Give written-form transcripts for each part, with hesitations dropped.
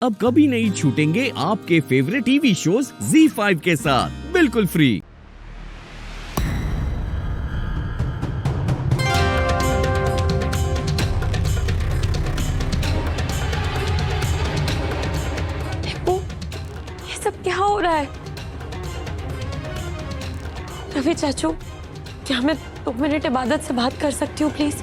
अब कभी नहीं छूटेंगे आपके फेवरेट टीवी शोज ZEE5 के साथ बिल्कुल फ्री। ये सब क्या हो रहा है? रवि चाचू, क्या मैं 2 मिनट इबादत से बात कर सकती हूँ प्लीज?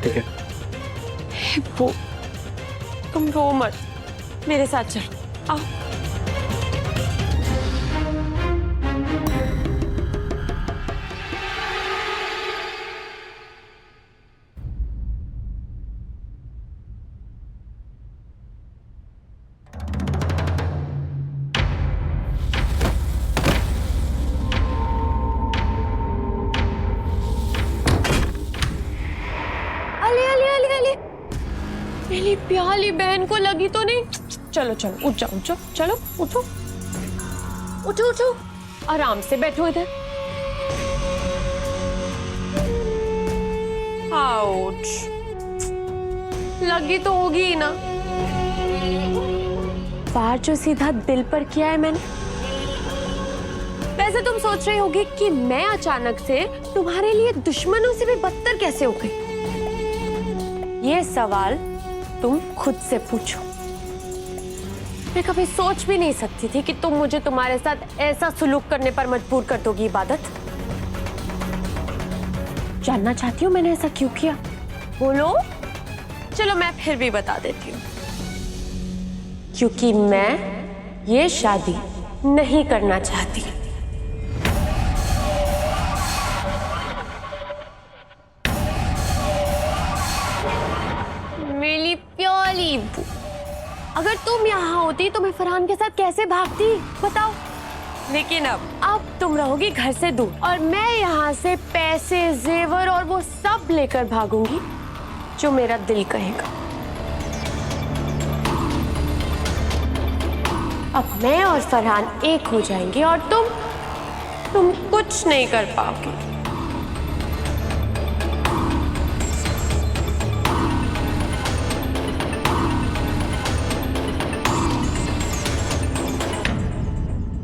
ठीक है। वो तुम रो मत, मेरे साथ चलो, आओ। मेरी प्याली बहन को लगी तो नहीं? चलो चलो उठ जाओ, उठो, चलो उठो उठो उठो, आराम से बैठो इधर। आउच, लगी तो होगी ही ना। वार जो सीधा दिल पर किया है मैंने। वैसे तुम सोच रही होगी कि मैं अचानक से तुम्हारे लिए दुश्मनों से भी बदतर कैसे हो गई। ये सवाल तुम खुद से पूछो। मैं कभी सोच भी नहीं सकती थी कि तुम मुझे तुम्हारे साथ ऐसा सुलूक करने पर मजबूर कर दोगी इबादत। जानना चाहती हो मैंने ऐसा क्यों किया? बोलो। चलो मैं फिर भी बता देती हूँ। क्योंकि मैं ये शादी नहीं करना चाहती। मेरी प्याली बू, अगर तुम यहाँ होती तो मैं फरहान के साथ कैसे भागती बताओ। लेकिन अब तुम रहोगी घर से दूर और मैं यहाँ से पैसे, जेवर और वो सब लेकर भागूंगी जो मेरा दिल कहेगा। अब मैं और फरहान एक हो जाएंगे और तुम कुछ नहीं कर पाओगी।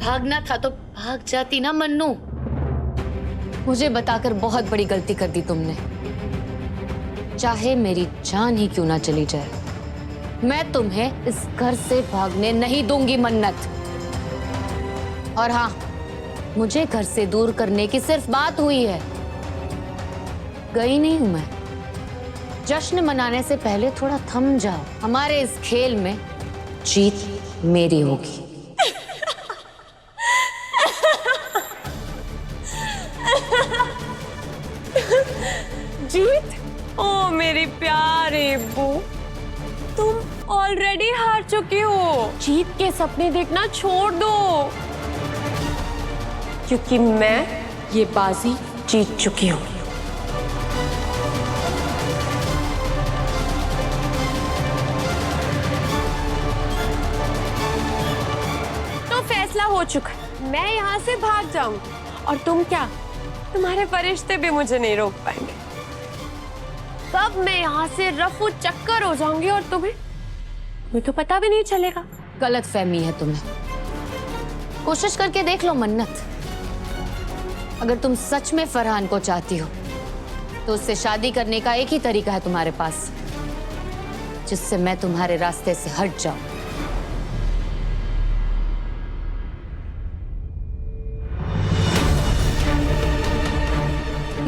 भागना था तो भाग जाती ना मन्नू। मुझे बताकर बहुत बड़ी गलती कर दी तुमने। चाहे मेरी जान ही क्यों ना चली जाए, मैं तुम्हें इस घर से भागने नहीं दूंगी मन्नत। और हाँ, मुझे घर से दूर करने की सिर्फ बात हुई है, गई नहीं हूं मैं। जश्न मनाने से पहले थोड़ा थम जाओ। हमारे इस खेल में जीत मेरी होगी। जीत? ओ मेरी प्यारी बू, तुम ऑलरेडी हार चुकी हो। जीत के सपने देखना छोड़ दो, क्योंकि मैं ये बाजी जीत चुकी हूँ। तो फैसला हो चुका, मैं यहाँ से भाग जाऊंगी और तुम क्या, तुम्हारे फरिश्ते भी मुझे नहीं रोक पाएंगे। तब मैं यहाँ से रफू चक्कर हो जाऊंगी और तुम्हें तो पता भी नहीं चलेगा। गलत फहमी है तुम्हें। कोशिश करके देख लो मन्नत। अगर तुम सच में फरहान को चाहती हो तो उससे शादी करने का एक ही तरीका है तुम्हारे पास, जिससे मैं तुम्हारे रास्ते से हट जाऊं।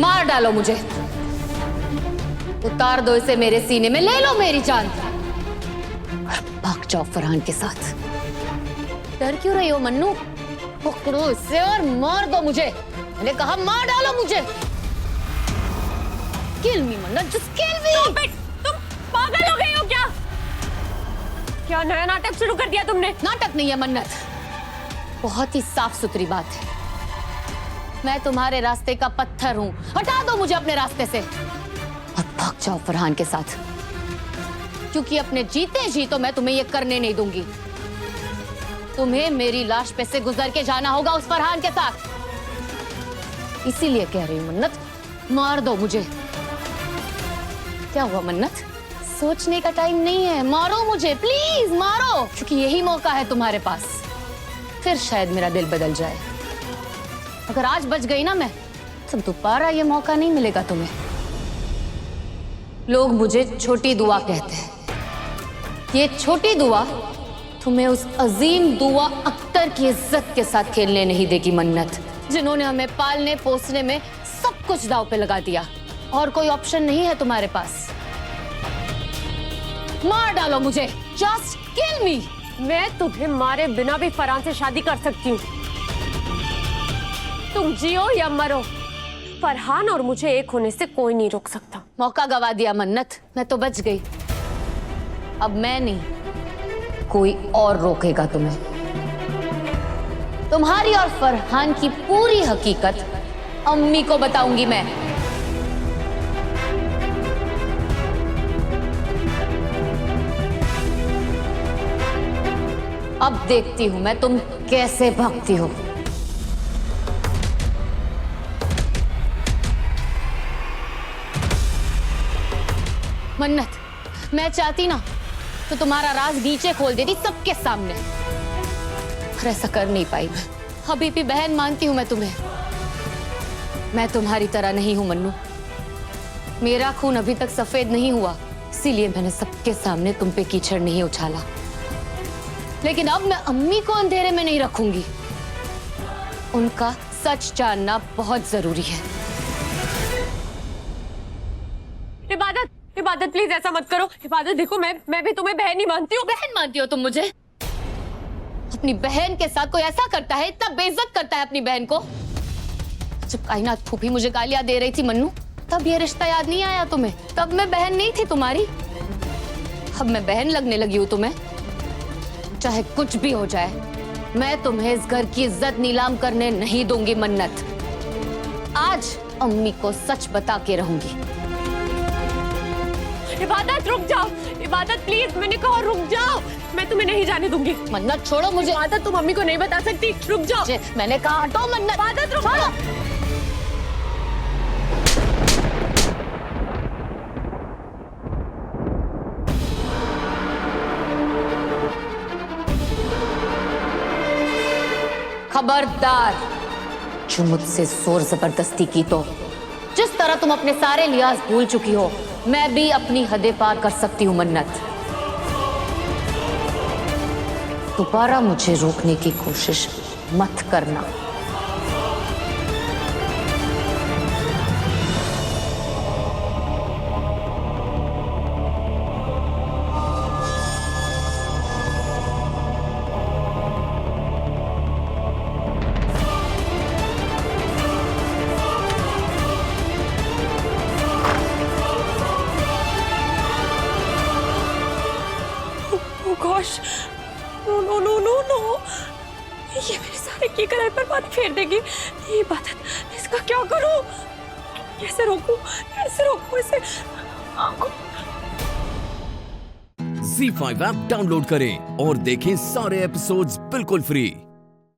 मार डालो मुझे, उतार दो इसे मेरे सीने में, ले लो मेरी जान और भाग जाओ फरहान के साथ। डर क्यों रही हो मन्नू? पकड़ो इसे और मार दो मुझे। मैंने कहा मार डालो मुझे। किल मी मन्नत, जस्ट किल मी। तुम पागल हो गई हो क्या? क्या नया नाटक शुरू कर दिया तुमने? नाटक नहीं है मन्नत, बहुत ही साफ सुथरी बात है। मैं तुम्हारे रास्ते का पत्थर हूं, हटा दो मुझे अपने रास्ते से और भाग जाओ फरहान के साथ, क्योंकि अपने जीते जी तो मैं तुम्हें ये करने नहीं दूंगी। तुम्हें मेरी लाश पे से गुजर के जाना होगा उस फरहान के साथ। इसीलिए कह रही हूं मन्नत, मार दो मुझे। क्या हुआ मन्नत? सोचने का टाइम नहीं है, मारो मुझे, प्लीज मारो, क्योंकि यही मौका है तुम्हारे पास। फिर शायद मेरा दिल बदल जाए। अगर आज बच गई ना मैं, तो दोबारा ये मौका नहीं मिलेगा तुम्हें। लोग मुझे छोटी दुआ कहते हैं। ये छोटी दुआ तुम्हें उस अजीम दुआ अख्तर की इज्जत के साथ खेलने नहीं देगी मन्नत, जिन्होंने हमें पालने पोसने में सब कुछ दांव पे लगा दिया। और कोई ऑप्शन नहीं है तुम्हारे पास। मार डालो मुझे, जस्ट किल मी। मैं तुम्हें मारे बिना भी फरहान से शादी कर सकती हूँ। तुम जियो या मरो, फरहान और मुझे एक होने से कोई नहीं रोक सकता। मौका गवा दिया मन्नत, मैं तो बच गई। अब मैं नहीं, कोई और रोकेगा तुम्हें। तुम्हारी और फरहान की पूरी हकीकत अम्मी को बताऊंगी मैं। अब देखती हूं मैं तुम कैसे भागती हो। मन्नत, मैं चाहती ना तो तुम्हारा राज नीचे खोल देती सबके सामने, पर ऐसा कर नहीं पाई मैं। अभी भी बहन मानती हूं मैं तुम्हें। मैं तुम्हारी तरह नहीं हूं मन्नू। मेरा खून अभी तक सफेद नहीं हुआ, इसीलिए मैंने सबके सामने तुम पे कीचड़ नहीं उछाला। लेकिन अब मैं अम्मी को अंधेरे में नहीं रखूंगी। उनका सच जानना बहुत जरूरी है। इबादत, इबादत प्लीज ऐसा मत करो। इबादत देखो, मैं भी तुम्हें बहन ही मानती हूँ। बहन मानती हो तुम मुझे? अपनी बहन के साथ कोई ऐसा करता है, इतना बेइज्जत करता है अपनी बहन को। जब कायनात फूफी मुझे गालियां दे रही थी मन्नू, तब ये रिश्ता याद नहीं आया तुम्हें? तब मैं बहन नहीं थी तुम्हारी। अब मैं बहन लगने लगी हूं तुम्हें। चाहे कुछ भी हो जाए, मैं तुम्हें इस घर की इज्जत नीलाम करने नहीं दूंगी मन्नत। आज अम्मी को सच बता के रहूंगी। इबादत रुक जाओ, इबादत प्लीज, मैंने कहा रुक जाओ। मैं तुम्हें नहीं जाने दूंगी। मन्नत छोड़ो मुझे। इबादत तुम अम्मी को नहीं बता सकती, रुक जाओ। मैंने कहा हटो मन्नत। इबादत रुक जाओ। खबरदार, जो मुझसे जोर जबरदस्ती की तो, जिस तरह तुम अपने सारे लिहाज भूल चुकी हो, मैं भी अपनी हदें पार कर सकती हूँ मन्नत। दोबारा मुझे रोकने की कोशिश मत करना। No no no no no, ये मेरे सारे की कराई पर पानी फेर देगी। ये बात, इसका क्या करूं? कैसे रोकूं इसे? Z5 ऐप डाउनलोड करें और देखें सारे एपिसोड्स बिल्कुल फ्री।